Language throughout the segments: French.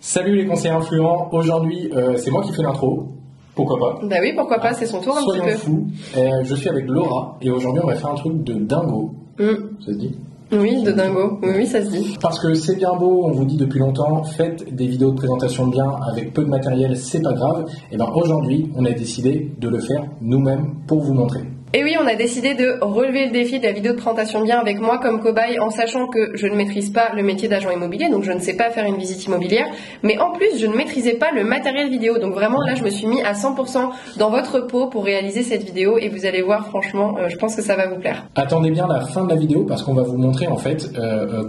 Salut les conseillers influents, aujourd'hui c'est moi qui fais l'intro, pourquoi pas. Bah oui, pourquoi pas, c'est son tour un petit peu. Soyons fous, je suis avec Laura et aujourd'hui on va faire un truc de dingo, ça se dit? Oui, de dingo, oui ça se dit. Parce que c'est bien beau, on vous dit depuis longtemps, faites des vidéos de présentation de biens avec peu de matériel, c'est pas grave. Et bien aujourd'hui on a décidé de le faire nous-mêmes pour vous montrer. Et oui, on a décidé de relever le défi de la vidéo de présentation de biens avec moi comme cobaye en sachant que je ne maîtrise pas le métier d'agent immobilier, donc je ne sais pas faire une visite immobilière, mais en plus je ne maîtrisais pas le matériel vidéo, donc vraiment là je me suis mis à 100% dans votre peau pour réaliser cette vidéo et vous allez voir franchement, je pense que ça va vous plaire. Attendez bien la fin de la vidéo parce qu'on va vous montrer en fait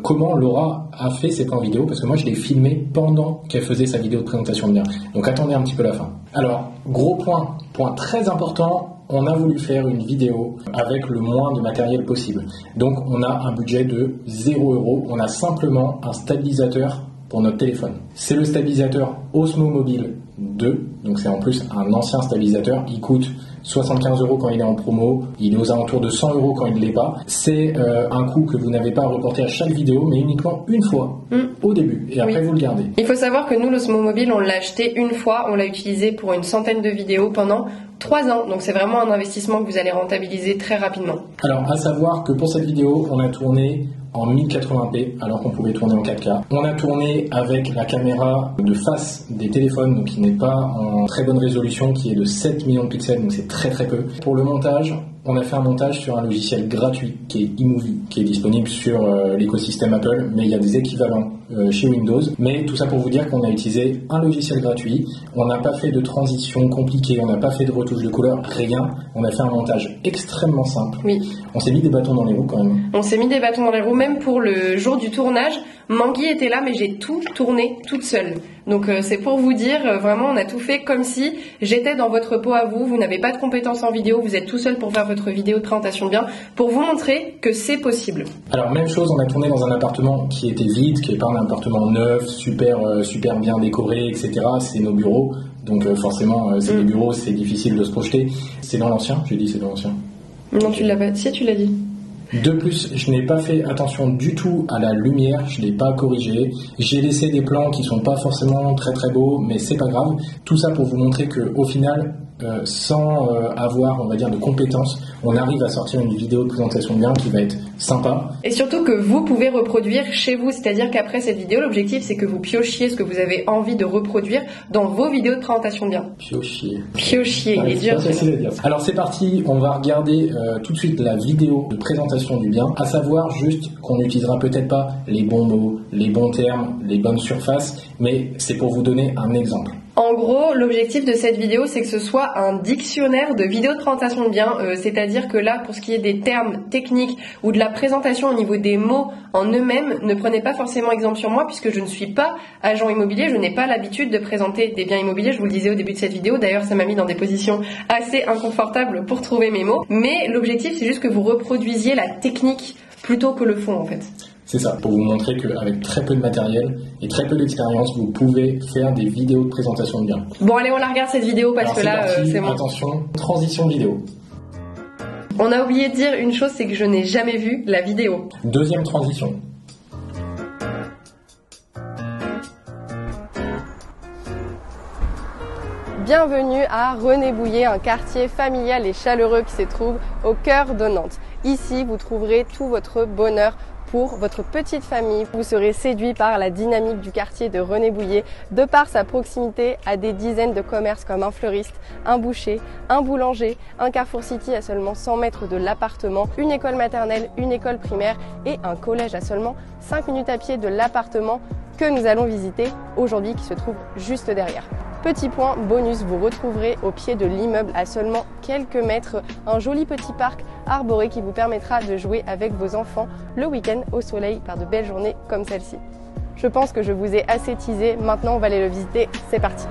comment Laura a fait ses plans vidéo, parce que moi je l'ai filmé pendant qu'elle faisait sa vidéo de présentation de biens, donc attendez un petit peu la fin. Alors, gros point très important, on a voulu faire une vidéo avec le moins de matériel possible. Donc on a un budget de 0€, on a simplement un stabilisateur pour notre téléphone. C'est le stabilisateur Osmo Mobile 2, donc c'est en plus un ancien stabilisateur, il coûte 75€ quand il est en promo, il est aux alentours de 100€ quand il ne l'est pas. C'est un coût que vous n'avez pas à reporter à chaque vidéo, mais uniquement une fois, au début, et après vous le gardez. Il faut savoir que nous, l'Osmo Mobile, on l'a acheté une fois, on l'a utilisé pour une centaine de vidéos pendant 3 ans, donc c'est vraiment un investissement que vous allez rentabiliser très rapidement. Alors, à savoir que pour cette vidéo, on a tourné en 1080p alors qu'on pouvait tourner en 4K. On a tourné avec la caméra de face des téléphones, donc qui n'est pas en très bonne résolution, qui est de 7 millions de pixels, donc c'est très peu. Pour le montage, on a fait un montage sur un logiciel gratuit qui est eMovie, qui est disponible sur l'écosystème Apple, mais il y a des équivalents chez Windows. Mais tout ça pour vous dire qu'on a utilisé un logiciel gratuit, on n'a pas fait de transition compliquée, on n'a pas fait de retouche de couleur, rien. On a fait un montage extrêmement simple. Oui. On s'est mis des bâtons dans les roues quand même. On s'est mis des bâtons dans les roues, même pour le jour du tournage. Mangui était là, mais j'ai tout tourné toute seule. Donc c'est pour vous dire, vraiment on a tout fait comme si j'étais dans votre peau à vous, vous n'avez pas de compétences en vidéo, vous êtes tout seul pour faire votre vidéo de présentation de biens, pour vous montrer que c'est possible. Alors même chose, on a tourné dans un appartement qui était vide, qui n'est pas un appartement neuf, super bien décoré, etc. C'est nos bureaux, donc forcément c'est des bureaux, c'est difficile de se projeter. C'est dans l'ancien, j'ai dit c'est dans l'ancien. Non, tu l'as pas, si tu l'as dit. De plus, je n'ai pas fait attention du tout à la lumière, je ne l'ai pas corrigé. J'ai laissé des plans qui sont pas forcément très beaux, mais c'est pas grave. Tout ça pour vous montrer que au final, sans avoir, on va dire, de compétences, on arrive à sortir une vidéo de présentation de biens qui va être sympa. Et surtout que vous pouvez reproduire chez vous, c'est-à-dire qu'après cette vidéo, l'objectif c'est que vous piochiez ce que vous avez envie de reproduire dans vos vidéos de présentation de biens. Piochier, il est dur. Alors c'est parti, on va regarder tout de suite la vidéo de présentation du bien, à savoir juste qu'on n'utilisera peut-être pas les bons mots, les bons termes, les bonnes surfaces, mais c'est pour vous donner un exemple. En gros, l'objectif de cette vidéo, c'est que ce soit un dictionnaire de vidéos de présentation de biens, c'est-à-dire que là, pour ce qui est des termes techniques ou de la présentation au niveau des mots en eux-mêmes, ne prenez pas forcément exemple sur moi puisque je ne suis pas agent immobilier, je n'ai pas l'habitude de présenter des biens immobiliers, je vous le disais au début de cette vidéo, d'ailleurs ça m'a mis dans des positions assez inconfortables pour trouver mes mots, mais l'objectif c'est juste que vous reproduisiez la technique plutôt que le fond en fait. C'est ça, pour vous montrer qu'avec très peu de matériel et très peu d'expérience, vous pouvez faire des vidéos de présentation de biens. Bon allez, on la regarde cette vidéo parce que là, c'est bon. Attention, transition vidéo. On a oublié de dire une chose, c'est que je n'ai jamais vu la vidéo. Deuxième transition. Bienvenue à René-Bouillé, un quartier familial et chaleureux qui se trouve au cœur de Nantes. Ici, vous trouverez tout votre bonheur pour votre petite famille. Vous serez séduit par la dynamique du quartier de René-Bouillé, de par sa proximité à des dizaines de commerces comme un fleuriste, un boucher, un boulanger, un Carrefour City à seulement 100 mètres de l'appartement, une école maternelle, une école primaire et un collège à seulement 5 minutes à pied de l'appartement que nous allons visiter aujourd'hui qui se trouve juste derrière. Petit point bonus, vous retrouverez au pied de l'immeuble à seulement quelques mètres un joli petit parc arboré qui vous permettra de jouer avec vos enfants le week-end au soleil par de belles journées comme celle-ci. Je pense que je vous ai assez teasé, maintenant on va aller le visiter, c'est parti.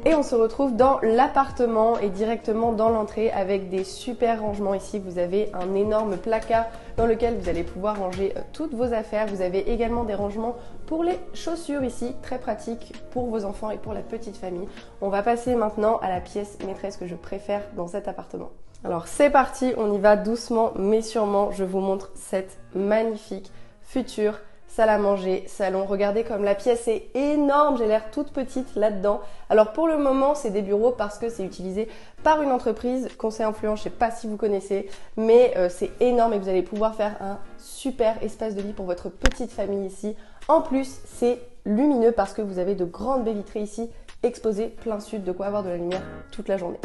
Et on se retrouve dans l'appartement et directement dans l'entrée avec des super rangements ici. Vous avez un énorme placard dans lequel vous allez pouvoir ranger toutes vos affaires. Vous avez également des rangements pour les chaussures ici, très pratique pour vos enfants et pour la petite famille. On va passer maintenant à la pièce maîtresse que je préfère dans cet appartement. Alors c'est parti, on y va doucement mais sûrement. Je vous montre cette magnifique future salle à manger, salon. Regardez comme la pièce est énorme, j'ai l'air toute petite là-dedans. Alors pour le moment, c'est des bureaux parce que c'est utilisé par une entreprise, Conseil Influent, je ne sais pas si vous connaissez, mais c'est énorme et vous allez pouvoir faire un super espace de vie pour votre petite famille ici. En plus, c'est lumineux parce que vous avez de grandes baies vitrées ici exposées plein sud, de quoi avoir de la lumière toute la journée.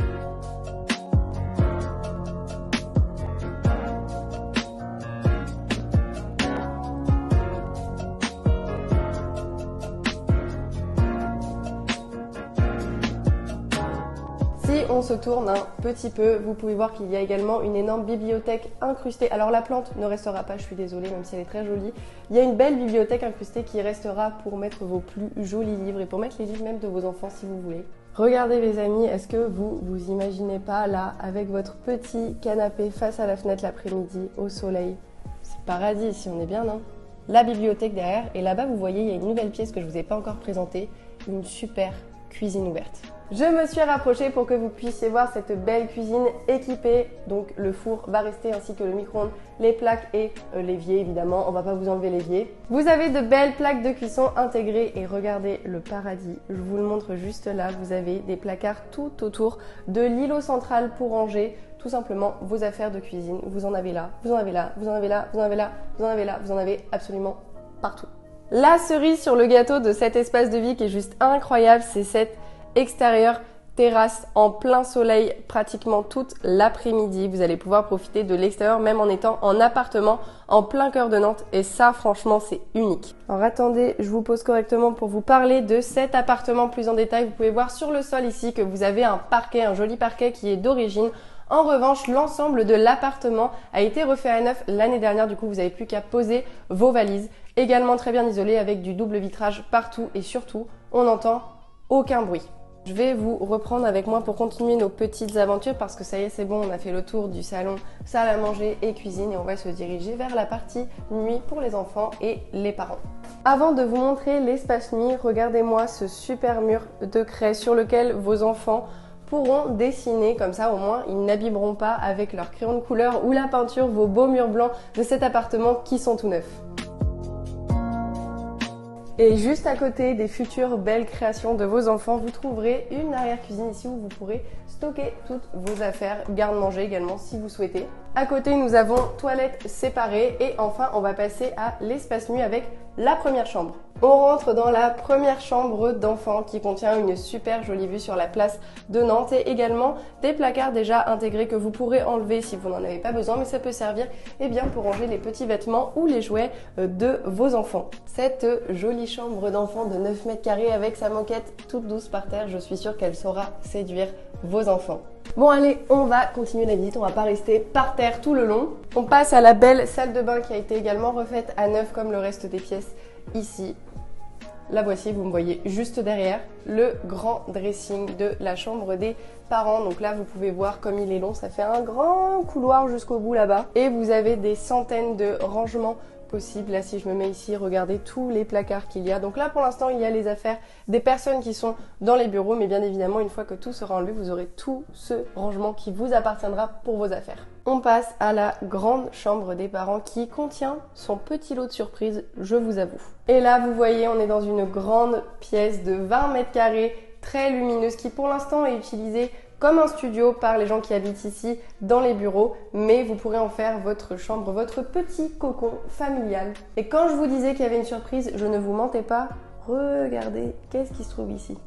Si on se tourne un petit peu, vous pouvez voir qu'il y a également une énorme bibliothèque incrustée. Alors la plante ne restera pas, je suis désolée, même si elle est très jolie. Il y a une belle bibliothèque incrustée qui restera pour mettre vos plus jolis livres et pour mettre les livres même de vos enfants si vous voulez. Regardez les amis, est-ce que vous imaginez pas là, avec votre petit canapé face à la fenêtre l'après-midi, au soleil? C'est paradis ici, on est bien, non? La bibliothèque derrière, et là-bas vous voyez, il y a une nouvelle pièce que je ne vous ai pas encore présentée, une super cuisine ouverte. Je me suis rapprochée pour que vous puissiez voir cette belle cuisine équipée. Donc le four va rester ainsi que le micro-ondes, les plaques et l'évier évidemment. On va pas vous enlever l'évier. Vous avez de belles plaques de cuisson intégrées et regardez le paradis. Je vous le montre juste là. Vous avez des placards tout autour de l'îlot central pour ranger tout simplement vos affaires de cuisine. Vous en avez là, vous en avez là, vous en avez là, vous en avez là, vous en avez là, vous en avez absolument partout. La cerise sur le gâteau de cet espace de vie qui est juste incroyable, c'est cette extérieur terrasse en plein soleil pratiquement toute l'après-midi. Vous allez pouvoir profiter de l'extérieur même en étant en appartement en plein cœur de Nantes et ça franchement c'est unique. Alors attendez, je vous pose correctement pour vous parler de cet appartement plus en détail. Vous pouvez voir sur le sol ici que vous avez un parquet, un joli parquet qui est d'origine. En revanche, l'ensemble de l'appartement a été refait à neuf l'année dernière. Du coup, vous n'avez plus qu'à poser vos valises. Également très bien isolé avec du double vitrage partout et surtout, on n'entend aucun bruit. Je vais vous reprendre avec moi pour continuer nos petites aventures parce que ça y est, c'est bon, on a fait le tour du salon, salle à manger et cuisine et on va se diriger vers la partie nuit pour les enfants et les parents. Avant de vous montrer l'espace nuit, regardez-moi ce super mur de craie sur lequel vos enfants pourront dessiner, comme ça au moins ils n'abîmeront pas avec leur crayon de couleur ou la peinture vos beaux murs blancs de cet appartement qui sont tout neufs. Et juste à côté des futures belles créations de vos enfants, vous trouverez une arrière-cuisine ici où vous pourrez stocker toutes vos affaires, garde-manger également si vous souhaitez. À côté, nous avons toilettes séparées et enfin, on va passer à l'espace nuit avec la première chambre. On rentre dans la première chambre d'enfant qui contient une super jolie vue sur la place de Nantes et également des placards déjà intégrés que vous pourrez enlever si vous n'en avez pas besoin, mais ça peut servir pour ranger les petits vêtements ou les jouets de vos enfants. Cette jolie chambre d'enfant de 9 mètres carrés avec sa moquette toute douce par terre, je suis sûre qu'elle saura séduire vos enfants. Bon allez, on va continuer la visite, on va pas rester par terre tout le long. On passe à la belle salle de bain qui a été également refaite à neuf comme le reste des pièces ici. La voici, vous me voyez juste derrière, le grand dressing de la chambre des parents. Donc là, vous pouvez voir comme il est long, ça fait un grand couloir jusqu'au bout là-bas. Et vous avez des centaines de rangements possibles. Là, si je me mets ici, regardez tous les placards qu'il y a. Donc là, pour l'instant, il y a les affaires des personnes qui sont dans les bureaux. Mais bien évidemment, une fois que tout sera enlevé, vous aurez tout ce rangement qui vous appartiendra pour vos affaires. On passe à la grande chambre des parents qui contient son petit lot de surprises, je vous avoue. Et là, vous voyez, on est dans une grande pièce de 20 mètres carrés, très lumineuse, qui pour l'instant est utilisée comme un studio par les gens qui habitent ici dans les bureaux, mais vous pourrez en faire votre chambre, votre petit cocon familial. Et quand je vous disais qu'il y avait une surprise, je ne vous mentais pas, regardez, qu'est-ce qui se trouve ici ?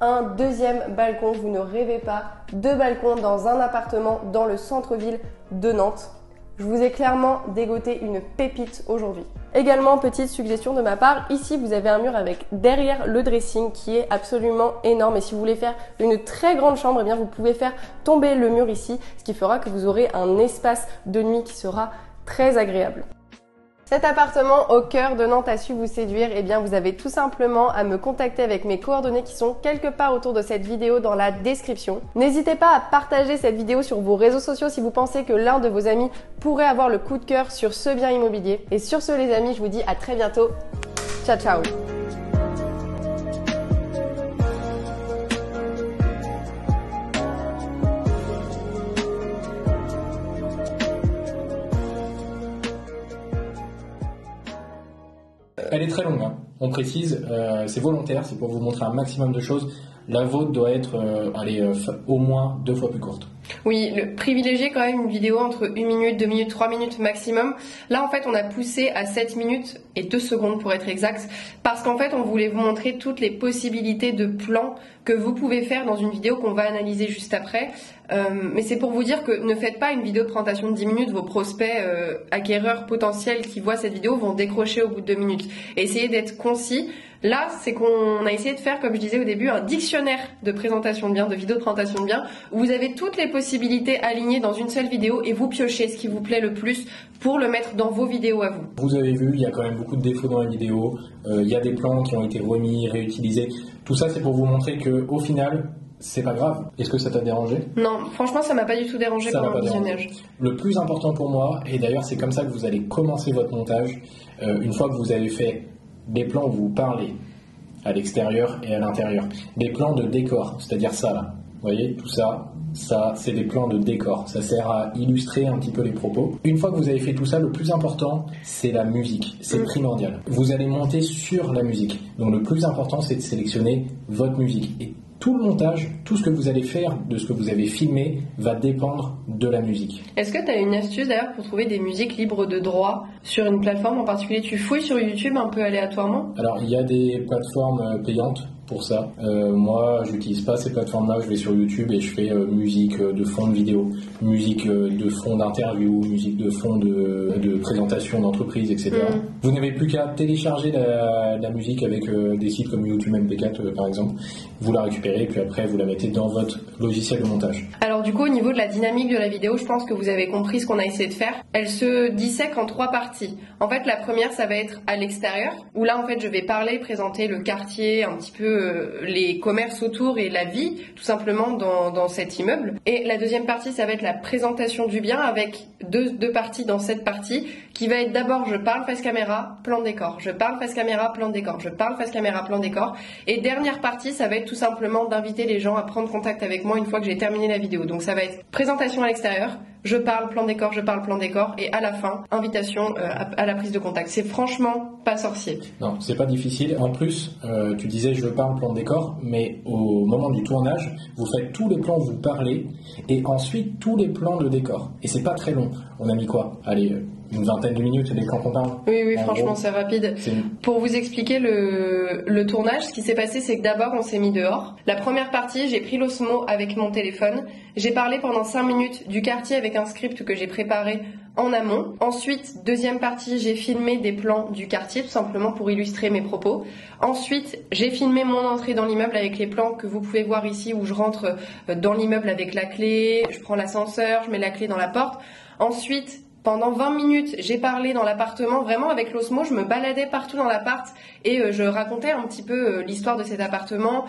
Un deuxième balcon, vous ne rêvez pas, 2 balcons dans un appartement dans le centre-ville de Nantes. Je vous ai clairement dégoté une pépite aujourd'hui. Également, petite suggestion de ma part, ici vous avez un mur avec derrière le dressing qui est absolument énorme. Et si vous voulez faire une très grande chambre, eh bien vous pouvez faire tomber le mur ici, ce qui fera que vous aurez un espace de nuit qui sera très agréable. Cet appartement au cœur de Nantes a su vous séduire, eh bien vous avez tout simplement à me contacter avec mes coordonnées qui sont quelque part autour de cette vidéo dans la description. N'hésitez pas à partager cette vidéo sur vos réseaux sociaux si vous pensez que l'un de vos amis pourrait avoir le coup de cœur sur ce bien immobilier. Et sur ce les amis, je vous dis à très bientôt. Ciao ciao. Elle est très longue, hein. On précise, c'est volontaire, c'est pour vous montrer un maximum de choses. La vôtre doit être au moins 2 fois plus courte. Oui, privilégier quand même une vidéo entre 1 minute, 2 minutes, 3 minutes maximum. Là, en fait, on a poussé à 7 minutes et 2 secondes pour être exact, parce qu'en fait, on voulait vous montrer toutes les possibilités de plans que vous pouvez faire dans une vidéo qu'on va analyser juste après. Mais c'est pour vous dire que ne faites pas une vidéo de présentation de 10 minutes, vos prospects acquéreurs potentiels qui voient cette vidéo vont décrocher au bout de 2 minutes. Et essayez d'être concis. Là, c'est qu'on a essayé de faire, comme je disais au début, un dictionnaire de présentation de biens, de vidéo de présentation de biens, où vous avez toutes les possibilités alignées dans une seule vidéo et vous piochez ce qui vous plaît le plus pour le mettre dans vos vidéos à vous. Vous avez vu, il y a quand même beaucoup de défauts dans la vidéo, il y a des plans qui ont été remis, réutilisés. Tout ça, c'est pour vous montrer qu'au final, c'est pas grave. Est-ce que ça t'a dérangé? Non, franchement, ça m'a pas du tout dérangé pendant le visionnage. Le plus important pour moi, et d'ailleurs c'est comme ça que vous allez commencer votre montage, une fois que vous avez fait des plans où vous parlez à l'extérieur et à l'intérieur, des plans de décor, c'est-à-dire ça là, vous voyez, tout ça, c'est des plans de décor, ça sert à illustrer un petit peu les propos. Une fois que vous avez fait tout ça, le plus important, c'est la musique, c'est primordial. Vous allez monter sur la musique, donc le plus important, c'est de sélectionner votre musique. Et tout le montage, tout ce que vous allez faire de ce que vous avez filmé va dépendre de la musique. Est-ce que tu as une astuce d'ailleurs pour trouver des musiques libres de droit sur une plateforme en particulier? Tu fouilles sur YouTube un peu aléatoirement? Alors il y a des plateformes payantes pour ça. Moi, j'utilise pas ces plateformes-là. Je vais sur YouTube et je fais musique de fond de vidéo, musique de fond d'interview, musique de fond de présentation d'entreprise, etc. Vous n'avez plus qu'à télécharger la musique avec des sites comme YouTube MP4 par exemple. Vous la récupérez et puis après vous la mettez dans votre logiciel de montage. Alors du coup, au niveau de la dynamique de la vidéo, je pense que vous avez compris ce qu'on a essayé de faire. Elle se dissèque en 3 parties. En fait, la première, ça va être à l'extérieur, où là, en fait, je vais parler, présenter le quartier, un petit peu les commerces autour et la vie, tout simplement, dans cet immeuble. Et la deuxième partie, ça va être la présentation du bien, avec deux parties dans cette partie, qui va être d'abord, je parle face caméra, plan décor. Je parle face caméra, plan décor. Je parle face caméra, plan décor. Et dernière partie, ça va être tout simplement d'inviter les gens à prendre contact avec moi une fois que j'ai terminé la vidéo. Donc ça va être présentation à l'extérieur, je parle plan décor, je parle plan décor, et à la fin, invitation à la prise de contact. C'est franchement pas sorcier. Non, c'est pas difficile. En plus, tu disais je parle plan décor, mais au moment du tournage, vous faites tous les plans où vous parlez, et ensuite tous les plans de décor. Et c'est pas très long. On a mis quoi? Allez, une vingtaine de minutes, les plans qu'on parle. Oui, franchement, c'est rapide. Pour vous expliquer le tournage, ce qui s'est passé, c'est que d'abord, on s'est mis dehors. La première partie, j'ai pris l'Osmo avec mon téléphone. J'ai parlé pendant 5 minutes du quartier avec un script que j'ai préparé en amont. Ensuite, deuxième partie, j'ai filmé des plans du quartier, tout simplement pour illustrer mes propos. Ensuite, j'ai filmé mon entrée dans l'immeuble avec les plans que vous pouvez voir ici, où je rentre dans l'immeuble avec la clé, je prends l'ascenseur, je mets la clé dans la porte. Ensuite, pendant 20 minutes, j'ai parlé dans l'appartement, vraiment avec l'Osmo, je me baladais partout dans l'appart et je racontais un petit peu l'histoire de cet appartement,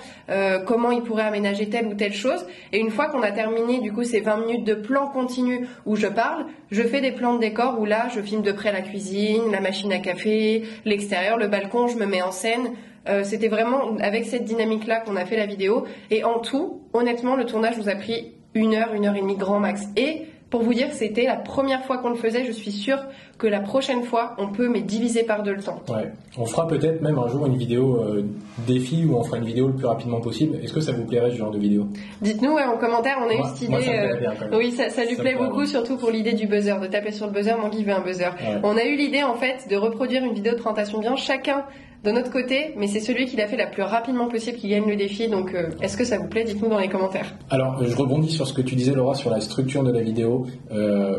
comment il pourrait aménager telle ou telle chose. Et une fois qu'on a terminé du coup ces 20 minutes de plan continu où je parle, je fais des plans de décor où là je filme de près la cuisine, la machine à café, l'extérieur, le balcon, je me mets en scène. C'était vraiment avec cette dynamique-là qu'on a fait la vidéo. Et en tout, honnêtement, le tournage nous a pris 1 heure, 1 heure et demie grand max. Et pour vous dire, c'était la première fois qu'on le faisait. Je suis sûre que la prochaine fois, on peut diviser par 2 le temps. Ouais. On fera peut-être même un jour une vidéo défi où on fera une vidéo le plus rapidement possible. Est-ce que ça vous plairait ce genre de vidéo? Dites-nous en commentaire, on a eu cette idée. Moi, ça me plaît bien, quand même. Oui, ça lui plaît beaucoup, surtout pour l'idée du buzzer, de taper sur le buzzer, Manguy veut un buzzer. Ouais. On a eu l'idée en fait de reproduire une vidéo de présentation bien chacun de notre côté, mais c'est celui qui l'a fait la plus rapidement possible qui gagne le défi. Donc est-ce que ça vous plaît? Dites-nous dans les commentaires. Alors je rebondis sur ce que tu disais Laura sur la structure de la vidéo.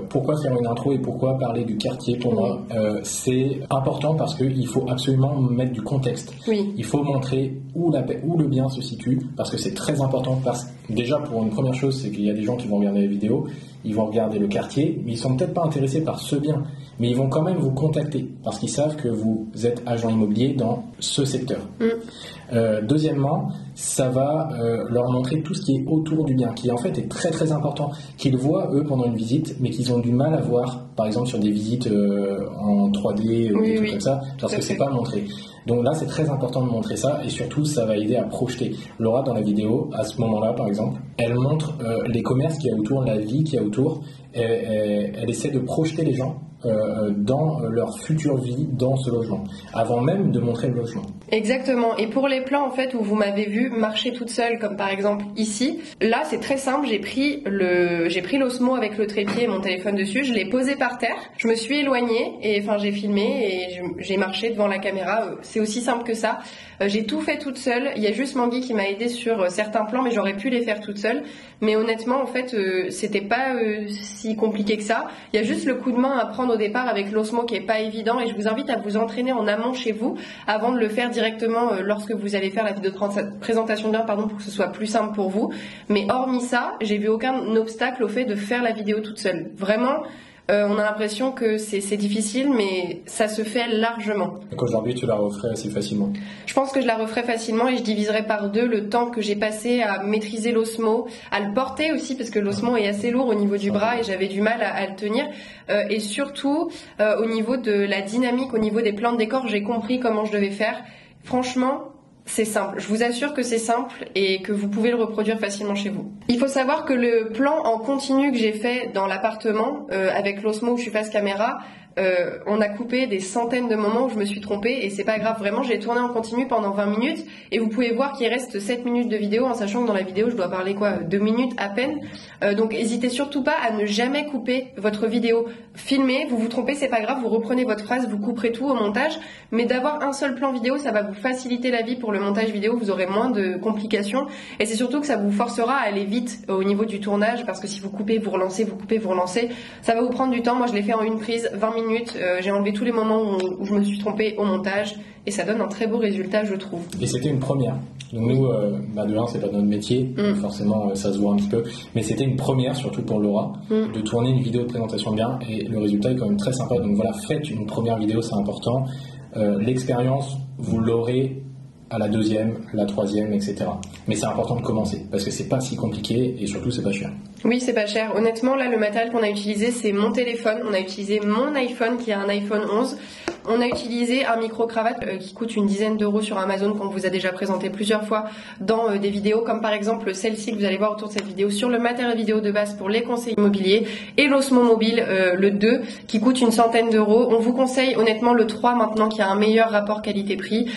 Pourquoi faire une intro et pourquoi parler du quartier? Pour moi c'est important parce qu'il faut absolument mettre du contexte. Oui. Il faut montrer où le bien se situe parce que c'est très important. Déjà pour une première chose, c'est qu'il y a des gens qui vont regarder la vidéo ils vont regarder le quartier, mais ils sont peut-être pas intéressés par ce bien, mais ils vont quand même vous contacter parce qu'ils savent que vous êtes agent immobilier dans ce secteur. Deuxièmement, ça va leur montrer tout ce qui est autour du bien, qui en fait est très très important, qu'ils voient eux pendant une visite, mais qu'ils ont du mal à voir, par exemple sur des visites en 3D ou des trucs comme ça, parce que c'est pas montré. Donc là, c'est très important de montrer ça, et surtout, ça va aider à projeter. Laura, dans la vidéo, à ce moment-là, par exemple, elle montre les commerces qu'il y a autour, la vie qu'il y a autour, elle essaie de projeter les gens dans leur future vie dans ce logement, avant même de montrer le logement. Exactement. Et pour les plans en fait où vous m'avez vu marcher toute seule, comme par exemple ici, là c'est très simple. J'ai pris l'Osmo avec le trépied et mon téléphone dessus, je l'ai posé par terre, je me suis éloignée et enfin j'ai filmé et j'ai marché devant la caméra. C'est aussi simple que ça. J'ai tout fait toute seule. Il y a juste Mangui qui m'a aidé sur certains plans, mais j'aurais pu les faire toute seule. Mais honnêtement, en fait, c'était pas si compliqué que ça. Il y a juste le coup de main à prendre au départ avec l'Osmo qui est pas évident. Et je vous invite à vous entraîner en amont chez vous avant de le faire directement lorsque vous allez faire la vidéo de présentation de bien, pour que ce soit plus simple pour vous. Mais hormis ça, j'ai vu aucun obstacle au fait de faire la vidéo toute seule. Vraiment. On a l'impression que c'est difficile, mais ça se fait largement. Donc aujourd'hui, tu la referais assez facilement? Je pense que je la referais facilement et je diviserais par 2 le temps que j'ai passé à maîtriser l'Osmo, à le porter aussi, parce que l'Osmo est assez lourd au niveau du bras et j'avais du mal à le tenir. Et surtout, au niveau de la dynamique, au niveau des plans de décor, j'ai compris comment je devais faire. Franchement, c'est simple, je vous assure que c'est simple et que vous pouvez le reproduire facilement chez vous. Il faut savoir que le plan en continu que j'ai fait dans l'appartement, avec l'Osmo où je suis face caméra, on a coupé des centaines de moments où je me suis trompée et c'est pas grave, vraiment j'ai tourné en continu pendant 20 minutes et vous pouvez voir qu'il reste 7 minutes de vidéo en sachant que dans la vidéo je dois parler 2 minutes à peine, donc n'hésitez surtout pas à ne jamais couper votre vidéo. Filmez, vous vous trompez, c'est pas grave, vous reprenez votre phrase, vous couperez tout au montage, mais d'avoir un seul plan vidéo ça va vous faciliter la vie pour le montage vidéo, vous aurez moins de complications et c'est surtout que ça vous forcera à aller vite au niveau du tournage parce que si vous coupez, vous relancez, vous coupez, vous relancez, ça va vous prendre du temps. Moi je l'ai fait en une prise, 20 minutes, j'ai enlevé tous les moments où je me suis trompée au montage et ça donne un très beau résultat je trouve. Et c'était une première. Donc nous, de 1 c'est pas notre métier, forcément ça se voit un petit peu, mais c'était une première surtout pour Laura, de tourner une vidéo de présentation bien et le résultat est quand même très sympa. Donc voilà, faites une première vidéo, c'est important. L'expérience, vous l'aurez à la 2e, la 3e, etc. Mais c'est important de commencer parce que c'est pas si compliqué et surtout c'est pas cher. Oui, c'est pas cher. Honnêtement, là, le matériel qu'on a utilisé, c'est mon téléphone. On a utilisé mon iPhone qui est un iPhone 11. On a utilisé un micro-cravate qui coûte une dizaine d'euros sur Amazon qu'on vous a déjà présenté plusieurs fois dans des vidéos comme par exemple celle-ci que vous allez voir autour de cette vidéo sur le matériel vidéo de base pour les conseils immobiliers et l'Osmo Mobile, le 2 qui coûte une centaine d'euros. On vous conseille honnêtement le 3 maintenant qui a un meilleur rapport qualité-prix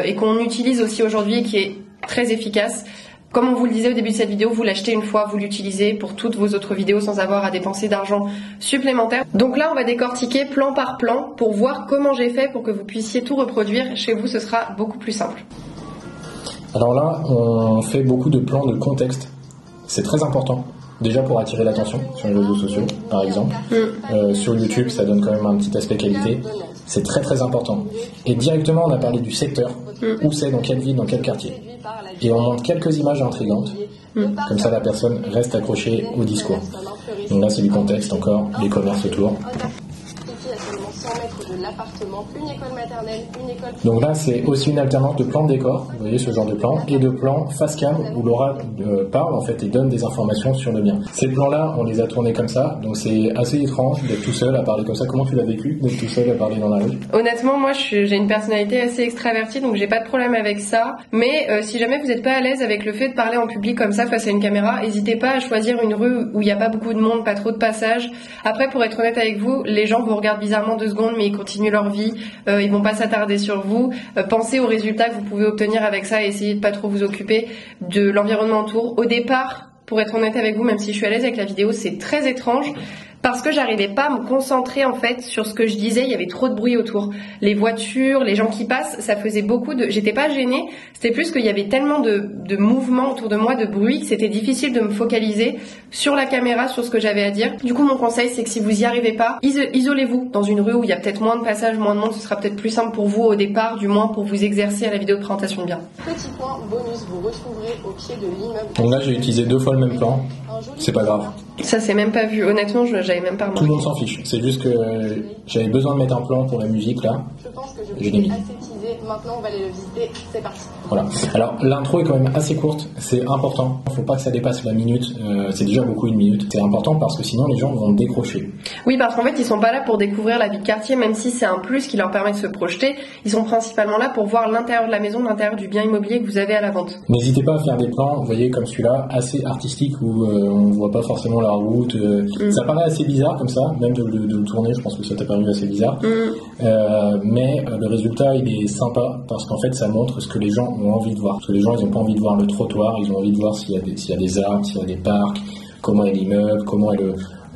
et qu'on utilise aussi aujourd'hui et qui est très efficace. Comme on vous le disait au début de cette vidéo, vous l'achetez une fois, vous l'utilisez pour toutes vos autres vidéos sans avoir à dépenser d'argent supplémentaire. Donc là, on va décortiquer plan par plan pour voir comment j'ai fait pour que vous puissiez tout reproduire chez vous. Ce sera beaucoup plus simple. Alors là, on fait beaucoup de plans de contexte. C'est très important. Déjà pour attirer l'attention sur les réseaux sociaux, par exemple. Sur YouTube, ça donne quand même un petit aspect qualité. C'est très très important. Et directement, on a parlé du secteur. Où c'est, dans quelle ville, dans quel quartier. Et on montre quelques images intrigantes. Comme ça, la personne reste accrochée au discours. Donc là, c'est du contexte encore, les commerces autour. Une école maternelle, une école... Donc là, c'est aussi une alternance de plan de décor, vous voyez ce genre de plan, et de plan face cam où Laura parle en fait et donne des informations sur le bien. Ces plans-là, on les a tournés comme ça, donc c'est assez étrange d'être tout seul à parler comme ça. Comment tu l'as vécu d'être tout seul à parler dans la rue? Honnêtement, moi, j'ai une personnalité assez extravertie, donc j'ai pas de problème avec ça. Mais si jamais vous n'êtes pas à l'aise avec le fait de parler en public comme ça face à une caméra, n'hésitez pas à choisir une rue où il n'y a pas beaucoup de monde, pas trop de passages. Après, pour être honnête avec vous, les gens vous regardent bizarrement 2 secondes, mais ils continuent leur vie. Ils vont pas s'attarder sur vous. Pensez aux résultats que vous pouvez obtenir avec ça et essayez de pas trop vous occuper de l'environnement autour. Au départ, pour être honnête avec vous, même si je suis à l'aise avec la vidéo, c'est très étrange Parce que j'arrivais pas à me concentrer en fait sur ce que je disais, il y avait trop de bruit autour. Les voitures, les gens qui passent, ça faisait beaucoup de... J'étais pas gênée, c'était plus qu'il y avait tellement de mouvements autour de moi, de bruit, que c'était difficile de me focaliser sur la caméra, sur ce que j'avais à dire. Du coup, mon conseil, c'est que si vous y arrivez pas, isolez-vous dans une rue où il y a peut-être moins de passages, moins de monde, ce sera peut-être plus simple pour vous au départ, du moins pour vous exercer à la vidéo de présentation bien. Petit point bonus, vous retrouverez au pied de l'immeuble. Donc là, j'ai utilisé 2 fois le même plan, c'est pas grave. Ça c'est même pas vu, honnêtement j'avais même pas remarqué. Tout le monde s'en fiche, c'est juste que j'avais besoin de mettre un plan pour la musique là. Je pense que je l'ai mis. Maintenant on va aller le visiter, c'est parti. Voilà, alors l'intro est quand même assez courte, c'est important, faut pas que ça dépasse la minute, c'est déjà beaucoup 1 minute, c'est important parce que sinon les gens vont décrocher. Oui, parce qu'en fait ils sont pas là pour découvrir la vie de quartier, même si c'est un plus qui leur permet de se projeter, ils sont principalement là pour voir l'intérieur de la maison, l'intérieur du bien immobilier que vous avez à la vente. N'hésitez pas à faire des plans, vous voyez comme celui-là, assez artistiques où on voit pas forcément la route, ça paraît assez bizarre comme ça, même de le tourner, je pense que ça t'a paru assez bizarre, mais le résultat il est sympa parce qu'en fait ça montre ce que les gens ont envie de voir. Parce que les gens ils n'ont pas envie de voir le trottoir, ils ont envie de voir s'il y a des arbres, s'il y a des parcs, comment est l'immeuble, comment est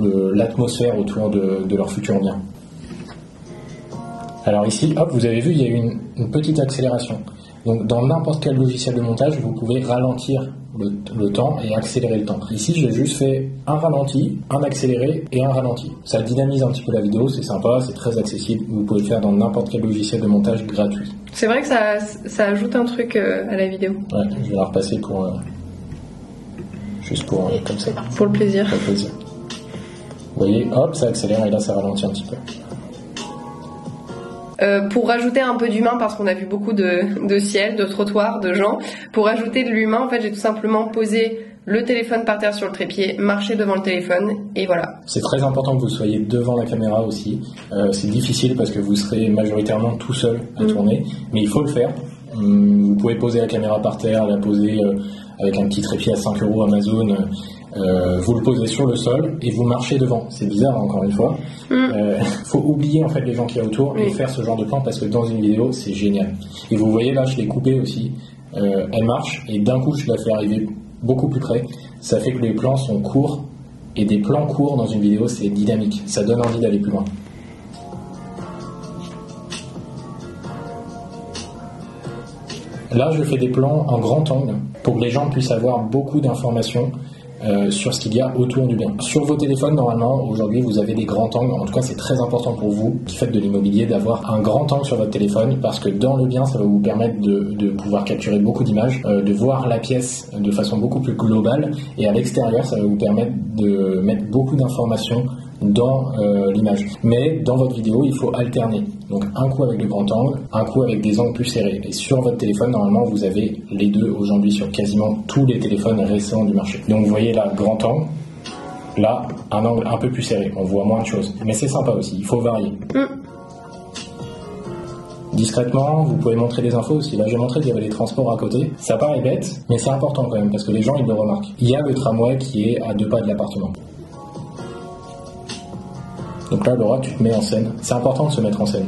l'atmosphère autour de leur futur bien. Alors ici, hop, vous avez vu, il y a eu une petite accélération. Donc dans n'importe quel logiciel de montage, vous pouvez ralentir le temps et accélérer le temps. Ici, j'ai juste fait un ralenti, un accéléré et un ralenti. Ça dynamise un petit peu la vidéo, c'est sympa, c'est très accessible. Vous pouvez le faire dans n'importe quel logiciel de montage gratuit. C'est vrai que ça ajoute un truc à la vidéo. Ouais, je vais la repasser pour... juste pour... comme ça. Pour le plaisir. Pour le plaisir. Vous voyez, hop, ça accélère et là, ça ralentit un petit peu. Pour rajouter un peu d'humain, parce qu'on a vu beaucoup de ciel, de trottoirs, de gens, pour rajouter de l'humain, en fait, j'ai tout simplement posé le téléphone par terre sur le trépied, marché devant le téléphone, et voilà. C'est très important que vous soyez devant la caméra aussi. C'est difficile parce que vous serez majoritairement tout seul à tourner, mais il faut le faire. Vous pouvez poser la caméra par terre, la poser avec un petit trépied à 5 € Amazon. Vous le posez sur le sol et vous marchez devant. C'est bizarre encore une fois. Faut oublier en fait les gens qu'il y a autour et faire ce genre de plan parce que dans une vidéo c'est génial. Et vous voyez là je l'ai coupé aussi. Elle marche et d'un coup je la fais arriver beaucoup plus près. Ça fait que les plans sont courts et des plans courts dans une vidéo c'est dynamique. Ça donne envie d'aller plus loin. Là je fais des plans en grand angle pour que les gens puissent avoir beaucoup d'informations sur ce qu'il y a autour du bien. Sur vos téléphones, normalement, aujourd'hui, vous avez des grands angles. En tout cas, c'est très important pour vous, qui faites de l'immobilier, d'avoir un grand angle sur votre téléphone, parce que dans le bien, ça va vous permettre de pouvoir capturer beaucoup d'images, de voir la pièce de façon beaucoup plus globale, et à l'extérieur, ça va vous permettre de mettre beaucoup d'informations dans l'image. Mais dans votre vidéo, il faut alterner. Donc un coup avec le grand angle, un coup avec des angles plus serrés. Et sur votre téléphone, normalement, vous avez les deux aujourd'hui sur quasiment tous les téléphones récents du marché. Donc vous voyez là, grand angle, là, un angle un peu plus serré. On voit moins de choses. Mais c'est sympa aussi, il faut varier. Discrètement, vous pouvez montrer des infos aussi. Là, j'ai montré qu'il y avait les transports à côté. Ça paraît bête, mais c'est important quand même, parce que les gens, ils le remarquent. Il y a le tramway qui est à 2 pas de l'appartement. Donc là, Laura, tu te mets en scène. C'est important de se mettre en scène.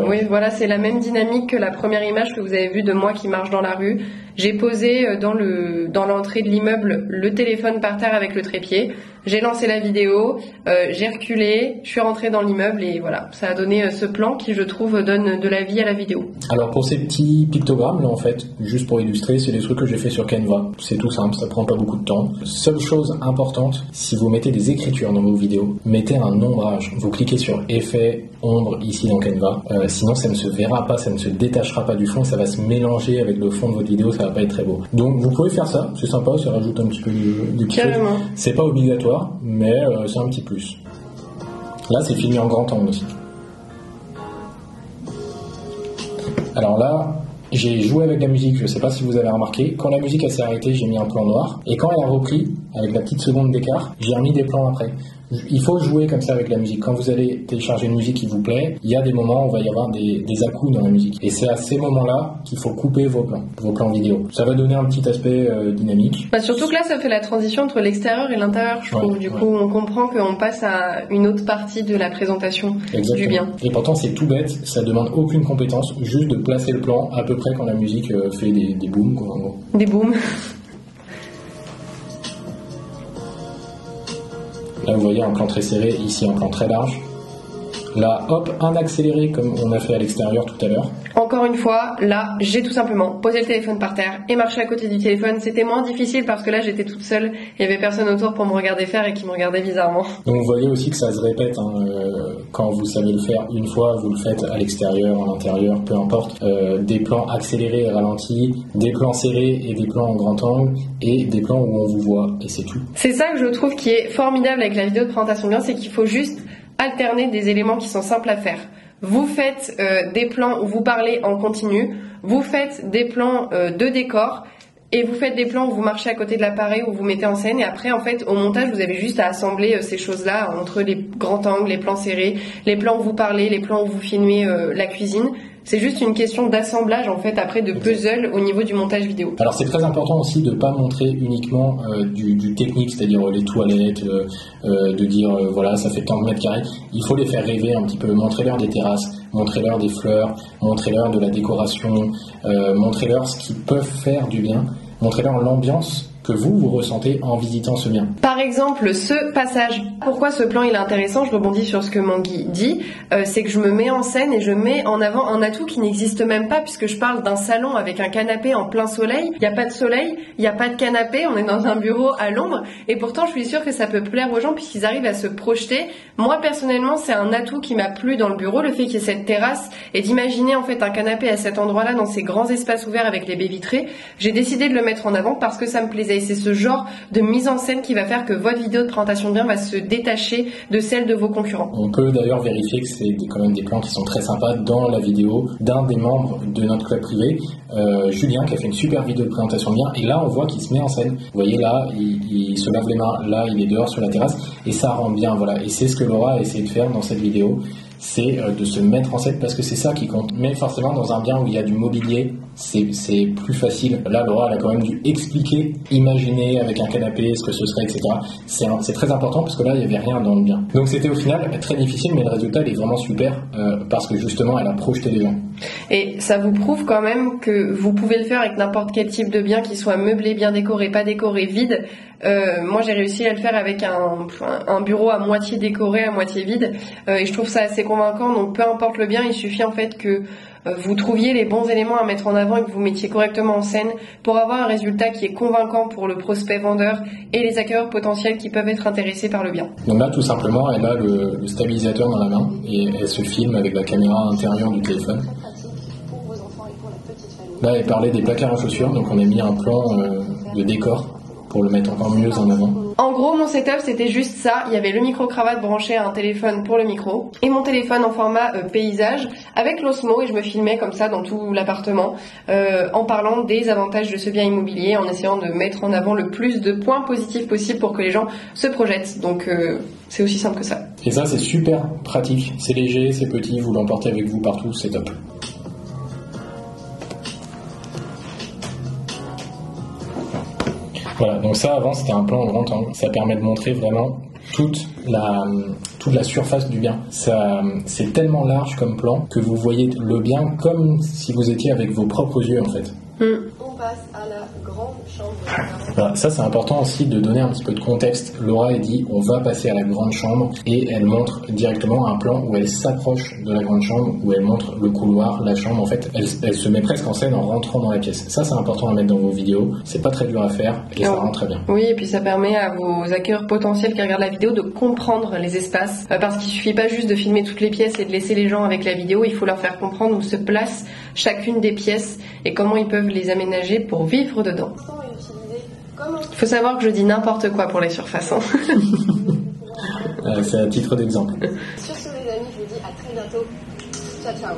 Oui, voilà, c'est la même dynamique que la première image que vous avez vue de moi qui marche dans la rue. J'ai posé dans l'entrée de l'immeuble le téléphone par terre avec le trépied. J'ai lancé la vidéo, j'ai reculé, je suis rentrée dans l'immeuble et voilà, ça a donné ce plan qui, je trouve, donne de la vie à la vidéo. Alors pour ces petits pictogrammes, là en fait, juste pour illustrer, c'est des trucs que j'ai fait sur Canva. C'est tout simple, ça prend pas beaucoup de temps. Seule chose importante, si vous mettez des écritures dans vos vidéos, mettez un ombrage. Vous cliquez sur effet, ombre ici dans Canva. Sinon ça ne se verra pas, ça ne se détachera pas du fond, ça va se mélanger avec le fond de votre vidéo, ça va pas être très beau. Donc vous pouvez faire ça, c'est sympa, ça rajoute un petit peu du petit truc. C'est pas obligatoire, mais c'est un petit plus. Là c'est filmé en grand angle aussi. Alors là, j'ai joué avec la musique, je sais pas si vous avez remarqué, quand la musique elle s'est arrêtée, j'ai mis un plan noir, et quand elle a repris, avec la petite seconde d'écart, j'ai remis des plans après. Il faut jouer comme ça avec la musique. Quand vous allez télécharger une musique qui vous plaît, il y a des moments où il va y avoir des à-coups dans la musique. Et c'est à ces moments-là qu'il faut couper vos plans vidéo. Ça va donner un petit aspect dynamique. Surtout que là, ça fait la transition entre l'extérieur et l'intérieur, je trouve. Du coup, on comprend qu'on passe à une autre partie de la présentation du bien. Et pourtant, c'est tout bête, ça demande aucune compétence, juste de placer le plan à peu près quand la musique fait des booms, quoi, en gros. Des booms. Là vous voyez un plan très serré, ici un plan très large. Là, hop, un accéléré comme on a fait à l'extérieur tout à l'heure. Encore une fois, là, j'ai tout simplement posé le téléphone par terre et marché à côté du téléphone. C'était moins difficile parce que là, j'étais toute seule. Il y avait personne autour pour me regarder faire et qui me regardait bizarrement. Donc vous voyez aussi que ça se répète. Quand vous savez le faire une fois, vous le faites à l'extérieur, à l'intérieur, peu importe. Des plans accélérés et ralentis, des plans serrés et des plans en grand angle et des plans où on vous voit. Et c'est tout. C'est ça que je trouve qui est formidable avec la vidéo de présentation de biens, c'est qu'il faut juste alterner des éléments qui sont simples à faire. Vous faites des plans où vous parlez en continu, vous faites des plans de décor et vous faites des plans où vous marchez à côté de l'appareil, où vous mettez en scène, et après en fait au montage vous avez juste à assembler ces choses-là entre les grands angles, les plans serrés, les plans où vous parlez, les plans où vous filmez la cuisine. C'est juste une question d'assemblage en fait après de puzzle au niveau du montage vidéo. Alors c'est très important aussi de ne pas montrer uniquement du technique, c'est-à-dire les toilettes, de dire voilà ça fait tant de mètres carrés. Il faut les faire rêver un petit peu, montrez-leur des terrasses, montrez-leur des fleurs, montrez-leur de la décoration, montrez-leur ce qu'ils peuvent faire du bien, montrez-leur l'ambiance que vous ressentez en visitant ce bien. Par exemple, ce passage, pourquoi ce plan il est intéressant, je rebondis sur ce que Mangui dit, c'est que je me mets en scène et je mets en avant un atout qui n'existe même pas puisque je parle d'un salon avec un canapé en plein soleil, il n'y a pas de soleil, il n'y a pas de canapé, on est dans un bureau à l'ombre et pourtant je suis sûre que ça peut plaire aux gens puisqu'ils arrivent à se projeter. Moi personnellement c'est un atout qui m'a plu dans le bureau, le fait qu'il y ait cette terrasse et d'imaginer en fait un canapé à cet endroit-là dans ces grands espaces ouverts avec les baies vitrées. J'ai décidé de le mettre en avant parce que ça me plaisait. Et c'est ce genre de mise en scène qui va faire que votre vidéo de présentation de biens va se détacher de celle de vos concurrents. On peut d'ailleurs vérifier que c'est quand même des plans qui sont très sympas dans la vidéo d'un des membres de notre club privé, Julien, qui a fait une super vidéo de présentation de biens. Et là, on voit qu'il se met en scène. Vous voyez là, il se lave les mains. Là, il est dehors sur la terrasse et ça rend bien. Voilà. Et c'est ce que Laura a essayé de faire dans cette vidéo. C'est de se mettre en scène parce que c'est ça qui compte. Mais forcément, dans un bien où il y a du mobilier, c'est plus facile. Là, Laura, elle a quand même dû expliquer, imaginer avec un canapé ce que ce serait, etc. C'est très important parce que là, il n'y avait rien dans le bien. Donc, c'était au final très difficile, mais le résultat, il est vraiment super parce que justement, elle a projeté les gens. Et ça vous prouve quand même que vous pouvez le faire avec n'importe quel type de bien, qu'il soit meublé, bien décoré, pas décoré, vide. Moi, j'ai réussi à le faire avec un bureau à moitié décoré, à moitié vide. Et je trouve ça assez convaincant. Donc, peu importe le bien, il suffit en fait que vous trouviez les bons éléments à mettre en avant et que vous mettiez correctement en scène pour avoir un résultat qui est convaincant pour le prospect vendeur et les acquéreurs potentiels qui peuvent être intéressés par le bien. Donc là, tout simplement, elle a le stabilisateur dans la main et elle se filme avec la caméra intérieure du téléphone. Là, elle parlait des placards à chaussures, donc on a mis un plan de décor pour le mettre encore mieux en avant. En gros, mon setup, c'était juste ça. Il y avait le micro-cravate branché à un téléphone pour le micro et mon téléphone en format paysage avec l'Osmo et je me filmais comme ça dans tout l'appartement en parlant des avantages de ce bien immobilier, en essayant de mettre en avant le plus de points positifs possible pour que les gens se projettent. Donc, c'est aussi simple que ça. Et ça, c'est super pratique. C'est léger, c'est petit, vous l'emportez avec vous partout, c'est top. Voilà, donc ça avant c'était un plan en grand angle, ça permet de montrer vraiment toute la surface du bien. C'est tellement large comme plan que vous voyez le bien comme si vous étiez avec vos propres yeux en fait. On passe à la grande chambre. Voilà, ça c'est important aussi de donner un petit peu de contexte. Laura elle dit on va passer à la grande chambre et elle montre directement un plan où elle s'approche de la grande chambre, où elle montre le couloir, la chambre en fait, elle se met presque en scène en rentrant dans la pièce. Ça c'est important à mettre dans vos vidéos, c'est pas très dur à faire et ça rend très bien. Oui, et puis ça permet à vos acquéreurs potentiels qui regardent la vidéo de comprendre les espaces parce qu'il suffit pas juste de filmer toutes les pièces et de laisser les gens avec la vidéo, il faut leur faire comprendre où se place chacune des pièces et comment ils peuvent les aménager pour vivre dedans. Il faut savoir que je dis n'importe quoi pour les surfaces. Hein. C'est à titre d'exemple. Sur ce les amis, je vous dis à très bientôt. Ciao ciao.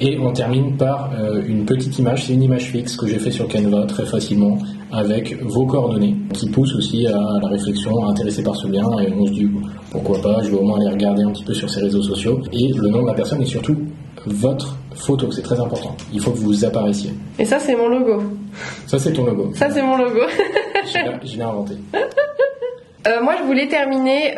Et on termine par une petite image, c'est une image fixe que j'ai fait sur Canva très facilement avec vos coordonnées qui poussent aussi à la réflexion, à intéresser par ce bien et on se dit pourquoi pas, je vais au moins aller regarder un petit peu sur ses réseaux sociaux et le nom de la personne et surtout votre photo, c'est très important. Il faut que vous apparaissiez. Et ça c'est mon logo. Ça c'est ton logo. Ça c'est mon logo. Je l'ai inventé. Moi je voulais terminer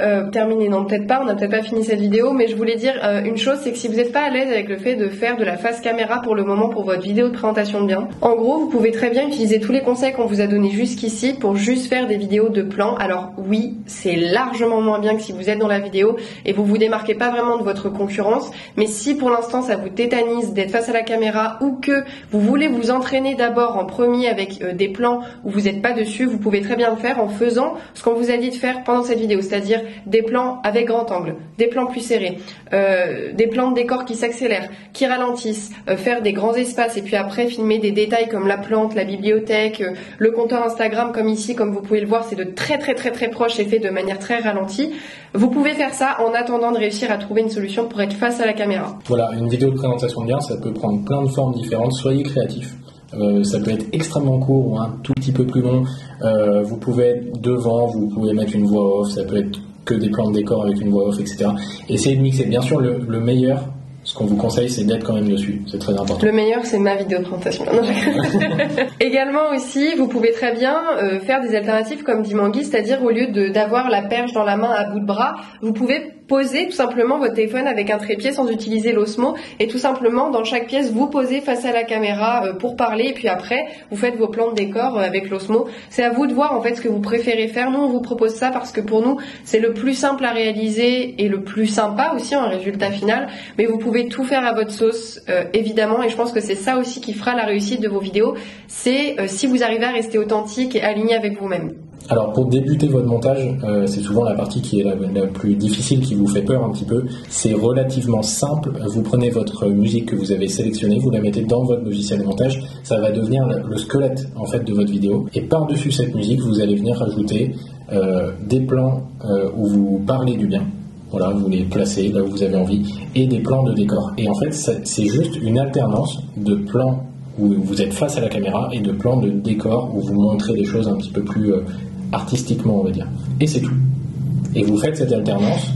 non peut-être pas, on n'a peut-être pas fini cette vidéo, mais je voulais dire une chose, c'est que si vous n'êtes pas à l'aise avec le fait de faire de la face caméra pour le moment pour votre vidéo de présentation de biens, en gros vous pouvez très bien utiliser tous les conseils qu'on vous a donnés jusqu'ici pour juste faire des vidéos de plans. Alors oui, c'est largement moins bien que si vous êtes dans la vidéo et vous vous démarquez pas vraiment de votre concurrence, mais si pour l'instant ça vous tétanise d'être face à la caméra ou que vous voulez vous entraîner d'abord en premier avec des plans où vous n'êtes pas dessus, vous pouvez très bien le faire en faisant ce qu'on vous a dit de faire pendant cette vidéo, c'est-à-dire des plans avec grand angle, des plans plus serrés, des plans de décor qui s'accélèrent, qui ralentissent, faire des grands espaces et puis après filmer des détails comme la plante, la bibliothèque, le compteur Instagram comme ici, comme vous pouvez le voir, c'est de très proche et fait de manière très ralentie. Vous pouvez faire ça en attendant de réussir à trouver une solution pour être face à la caméra. Voilà, une vidéo de présentation de biens, ça peut prendre plein de formes différentes, soyez créatifs. Ça peut être extrêmement court ou un tout petit peu plus long. Vous pouvez être devant, vous pouvez mettre une voix off, ça peut être que des plans de décor avec une voix off, etc. Essayez de mixer. Bien sûr, le meilleur, ce qu'on vous conseille, c'est d'être quand même dessus. C'est très important. Le meilleur, c'est ma vidéo de présentation. Également aussi, vous pouvez très bien faire des alternatives comme dit Mangui, c'est-à-dire au lieu d'avoir la perche dans la main à bout de bras, vous pouvez poser tout simplement votre téléphone avec un trépied sans utiliser l'Osmo et tout simplement dans chaque pièce vous posez face à la caméra pour parler et puis après vous faites vos plans de décor avec l'Osmo. C'est à vous de voir en fait ce que vous préférez faire. Nous on vous propose ça parce que pour nous c'est le plus simple à réaliser et le plus sympa aussi en résultat final, mais vous pouvez tout faire à votre sauce évidemment et je pense que c'est ça aussi qui fera la réussite de vos vidéos, c'est si vous arrivez à rester authentique et aligné avec vous-même. Alors pour débuter votre montage, c'est souvent la partie qui est la plus difficile, qui vous fait peur un petit peu. C'est relativement simple, vous prenez votre musique que vous avez sélectionnée, vous la mettez dans votre logiciel de montage, ça va devenir le squelette en fait de votre vidéo. Et par-dessus cette musique, vous allez venir rajouter des plans où vous parlez du bien. Voilà, vous les placez là où vous avez envie, et des plans de décor. Et en fait, c'est juste une alternance de plans où vous êtes face à la caméra et de plans de décor où vous montrez des choses un petit peu plus artistiquement, on va dire. Et c'est tout. Et vous faites cette alternance,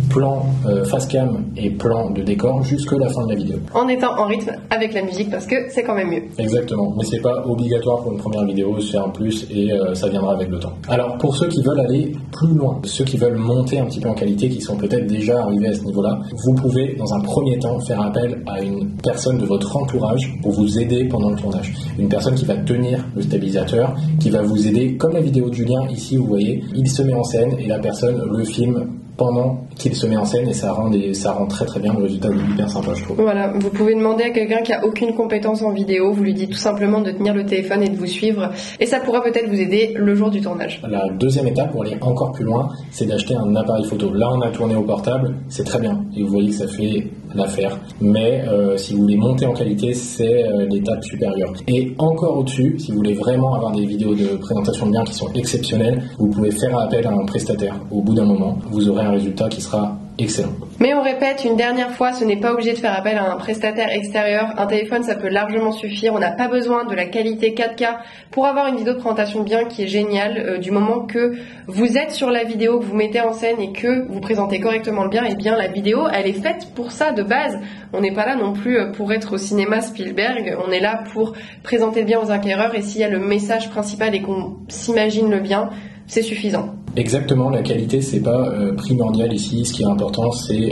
plan face cam et plan de décor jusqu'à la fin de la vidéo. En étant en rythme avec la musique parce que c'est quand même mieux. Exactement, mais c'est pas obligatoire pour une première vidéo, c'est un plus et ça viendra avec le temps. Alors pour ceux qui veulent aller plus loin, ceux qui veulent monter un petit peu en qualité, qui sont peut-être déjà arrivés à ce niveau-là, vous pouvez dans un premier temps faire appel à une personne de votre entourage pour vous aider pendant le tournage. Une personne qui va tenir le stabilisateur, qui va vous aider, comme la vidéo de Julien ici, vous voyez, il se met en scène et la personne le filme pendant qu'il se met en scène et ça rend très bien, le résultat est hyper sympa je trouve. Voilà, vous pouvez demander à quelqu'un qui a aucune compétence en vidéo, vous lui dites tout simplement de tenir le téléphone et de vous suivre et ça pourra peut-être vous aider le jour du tournage. La deuxième étape pour aller encore plus loin, c'est d'acheter un appareil photo. Là on a tourné au portable, c'est très bien et vous voyez que ça fait l'affaire, mais si vous voulez monter en qualité, c'est l'étape supérieure. Et encore au-dessus, si vous voulez vraiment avoir des vidéos de présentation de biens qui sont exceptionnelles, vous pouvez faire appel à un prestataire. Au bout d'un moment, vous aurez un résultat qui sera excellent. Mais on répète une dernière fois, ce n'est pas obligé de faire appel à un prestataire extérieur. Un téléphone, ça peut largement suffire. On n'a pas besoin de la qualité 4K pour avoir une vidéo de présentation de biens qui est géniale. Du moment que vous êtes sur la vidéo, que vous mettez en scène et que vous présentez correctement le bien, et bien la vidéo, elle est faite pour ça de base. On n'est pas là non plus pour être au cinéma Spielberg. On est là pour présenter le bien aux acquéreurs et s'il y a le message principal et qu'on s'imagine le bien, c'est suffisant. Exactement, la qualité c'est pas primordial ici, ce qui est important c'est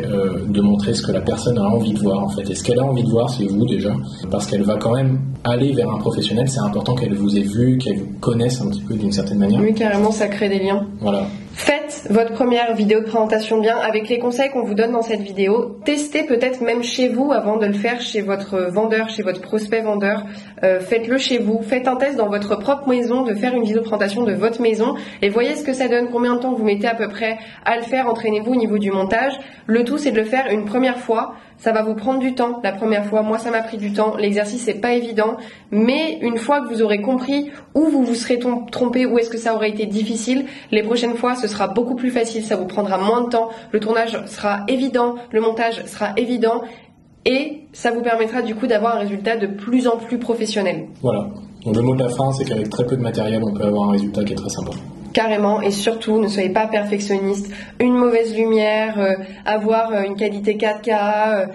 de montrer ce que la personne a envie de voir en fait, et ce qu'elle a envie de voir c'est vous déjà, parce qu'elle va quand même aller vers un professionnel, c'est important qu'elle vous ait vu, qu'elle vous connaisse un petit peu d'une certaine manière. Oui carrément, ça crée des liens. Voilà. Faites votre première vidéo de présentation de biens avec les conseils qu'on vous donne dans cette vidéo. Testez peut-être même chez vous avant de le faire chez votre vendeur, chez votre prospect vendeur. Faites-le chez vous. Faites un test dans votre propre maison de faire une vidéo de présentation de votre maison et voyez ce que ça donne, combien de temps vous mettez à peu près à le faire. Entraînez-vous au niveau du montage. Le tout c'est de le faire une première fois. Ça va vous prendre du temps la première fois. Moi, ça m'a pris du temps. L'exercice n'est pas évident. Mais une fois que vous aurez compris où vous vous serez trompé, où est-ce que ça aurait été difficile, les prochaines fois, ce sera beaucoup plus facile. Ça vous prendra moins de temps. Le tournage sera évident. Le montage sera évident. Et ça vous permettra du coup d'avoir un résultat de plus en plus professionnel. Voilà. Donc le mot de la fin, c'est qu'avec très peu de matériel, on peut avoir un résultat qui est très sympa. carrément, et surtout ne soyez pas perfectionniste. Une mauvaise lumière, avoir une qualité 4K,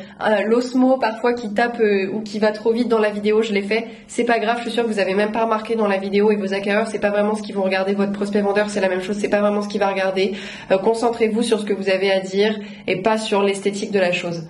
l'osmo parfois qui tape ou qui va trop vite dans la vidéo, je l'ai fait, c'est pas grave, je suis sûre que vous avez même pas remarqué dans la vidéo, et vos acquéreurs c'est pas vraiment ce qu'ils vont regarder, votre prospect vendeur c'est la même chose, c'est pas vraiment ce qu'il va regarder. Concentrez-vous sur ce que vous avez à dire et pas sur l'esthétique de la chose.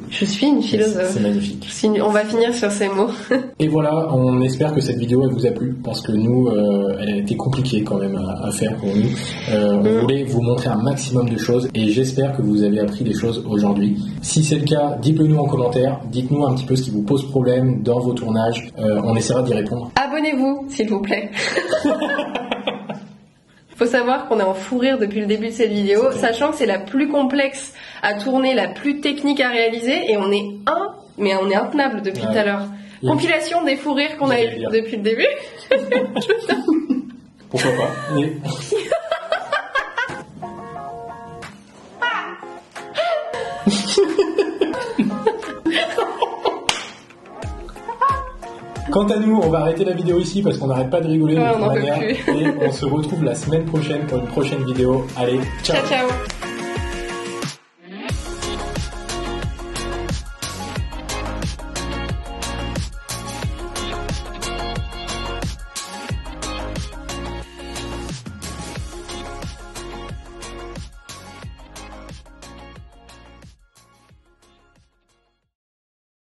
Je suis une philosophe. C'est magnifique. On va finir sur ces mots. Et voilà, on espère que cette vidéo elle vous a plu, parce que nous, elle a été compliquée quand même à faire pour nous. On voulait vous montrer un maximum de choses, et j'espère que vous avez appris des choses aujourd'hui. Si c'est le cas, dites-le nous en commentaire, dites-nous un petit peu ce qui vous pose problème dans vos tournages, on essaiera d'y répondre. Abonnez-vous, s'il vous plaît. Faut savoir qu'on est en fou rire depuis le début de cette vidéo, sachant que c'est la plus complexe à tourner, la plus technique à réaliser, et on est intenable depuis tout à l'heure. Compilation des fous rires qu'on a eu depuis le début. Pourquoi pas. Mais... Quant à nous, on va arrêter la vidéo ici parce qu'on n'arrête pas de rigoler de toute manière. Et on se retrouve la semaine prochaine pour une prochaine vidéo. Allez, ciao. Ciao, ciao.